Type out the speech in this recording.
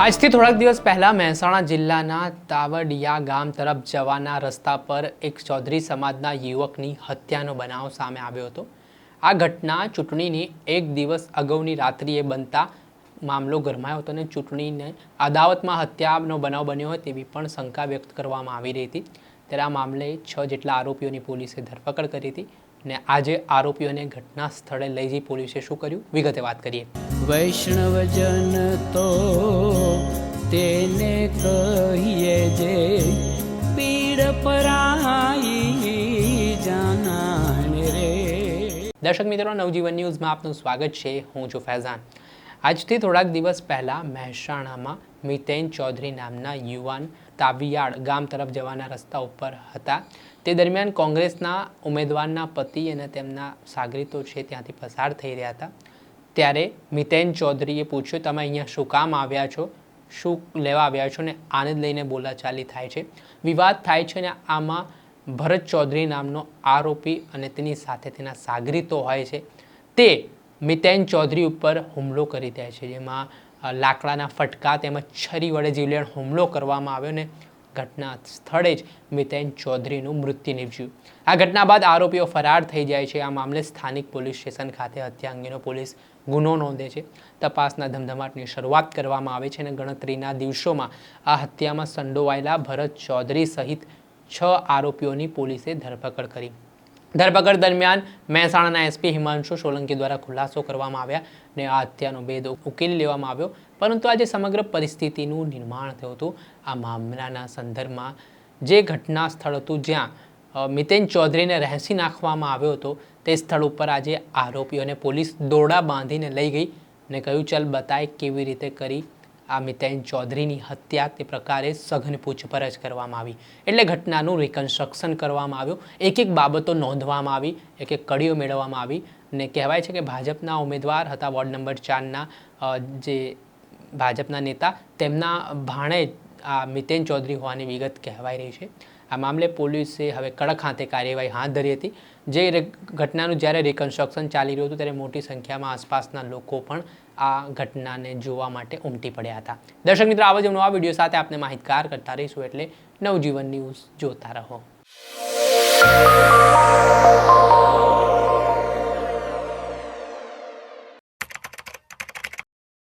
આજથી થોડાક દિવસ પહેલા મહેસાણા જિલ્લાના તાવડિયા ગામ તરફ જવાના રસ્તા પર એક ચૌધરી સમાજના યુવકની હત્યાનો બનાવ સામે આવ્યો હતો। આ ઘટના ચૂંટણીની એક દિવસ અગાઉની રાત્રિએ બનતા મામલો ગરમાયો હતો અને ચૂંટણીને અદાવતમાં હત્યાનો બનાવ બન્યો હોય તેવી પણ શંકા વ્યક્ત કરવામાં આવી રહી હતી। ત્યારે આ મામલે 6 જેટલા આરોપીઓની પોલીસે ધરપકડ કરી હતી ને આજે આરોપીઓને ઘટના સ્થળે લઈ જઈ પોલીસે શું કર્યું વિગતે વાત કરીએ। વૈષ્ણવજન તો તેને કહીએ જે પીડ પરાઈ જાનાને રે। દર્શક મિત્રો, નવજીવન ન્યૂઝમાં આપનું સ્વાગત છે। હું છું ફૈઝાન। આજથી થોડાક દિવસ પહેલા મહેસાણામાં મિતેન ચૌધરી નામના યુવાન તાવિયાડ ગામ તરફ જવાના રસ્તા ઉપર હતા। તે દરમિયાન કોંગ્રેસના ઉમેદવારના પતિ અને તેમના સાગરીતો છે ત્યાંથી પસાર થઈ રહ્યા હતા। ત્યારે મિતેન ચૌધરીએ પૂછ્યું, તમે અહીંયા શું કામ આવ્યા છો, શું લેવા આવ્યા છો? ને આને લઈને બોલાચાલી થાય છે, વિવાદ થાય છે અને આમાં ભરત ચૌધરી નામનો આરોપી અને તેની સાથે તેના સાગરીતો હોય છે તે મિતેન ચૌધરી ઉપર હુમલો કરી દે છે, જેમાં લાકડાના ફટકા તેમજ છરી વડે જીવલેણ હુમલો કરવામાં આવ્યો ને ઘટના સ્થળે જ મિતેન ચૌધરીનું મૃત્યુ નિપજ્યું। આ ઘટના બાદ આરોપીઓ ફરાર થઈ જાય છે। આ મામલે સ્થાનિક પોલીસ સ્ટેશન ખાતે હત્યા અંગેનો પોલીસ ગુનો નોંધે છે। તપાસના ધમધમાટની શરૂઆત કરવામાં આવે છે અને ગણતરીના દિવસોમાં આ હત્યામાં સંડોવાયેલા ભરત ચૌધરી સહિત 6 આરોપીઓની પોલીસે ધરપકડ કરી। ધરપકડ દરમિયાન મહેસાણાના એસપી હિમાંશુ સોલંકી દ્વારા ખુલાસો કરવામાં આવ્યા અને આ હત્યાનો ભેદ ઉકેલી લેવામાં આવ્યો। પરંતુ આજે સમગ્ર પરિસ્થિતિનું નિર્માણ થયું હતું। આ મામલાના સંદર્ભમાં જે ઘટના સ્થળ હતું જ્યાં મિતેન ચૌધરીને રહેસી નાખવામાં આવ્યો હતો તે સ્થળ ઉપર આજે આરોપીઓને પોલીસ દોરડા બાંધીને લઈ ગઈ અને કહ્યું, ચાલ બતાય કેવી રીતે કરી આ મિતેન ચૌધરીની હત્યા। તે પ્રકારે સઘન પૂછપરછ કરવામાં આવી, એટલે ઘટનાનું રિકન્સ્ટ્રક્શન કરવામાં આવ્યું। એક એક બાબતો નોંધવામાં આવી, એક એક કડીઓ મેળવવામાં આવી અને કહેવાય છે કે ભાજપના ઉમેદવાર હતા વોર્ડ નંબર 4ના જે ભાજપના નેતા, તેમના ભાણે આ મિતેન ચૌધરી હોવાની વિગત કહેવાઈ રહી છે। આ મામલે પોલીસે હવે કડક હાથે કાર્યવાહી હાથ ધરી હતી। જે ઘટનાનું જ્યારે રિકન્સ્ટ્રક્શન ચાલી રહ્યું હતું ત્યારે મોટી સંખ્યામાં આસપાસના લોકો પણ આ ઘટનાને જોવા માટે ઉમટી પડ્યા હતા। દર્શક મિત્રો, આવા જ નવા વિડીયો સાથે આપણે માહિતગાર કરતા રહીશું, એટલે નવજીવન ન્યૂઝ જોતા રહો।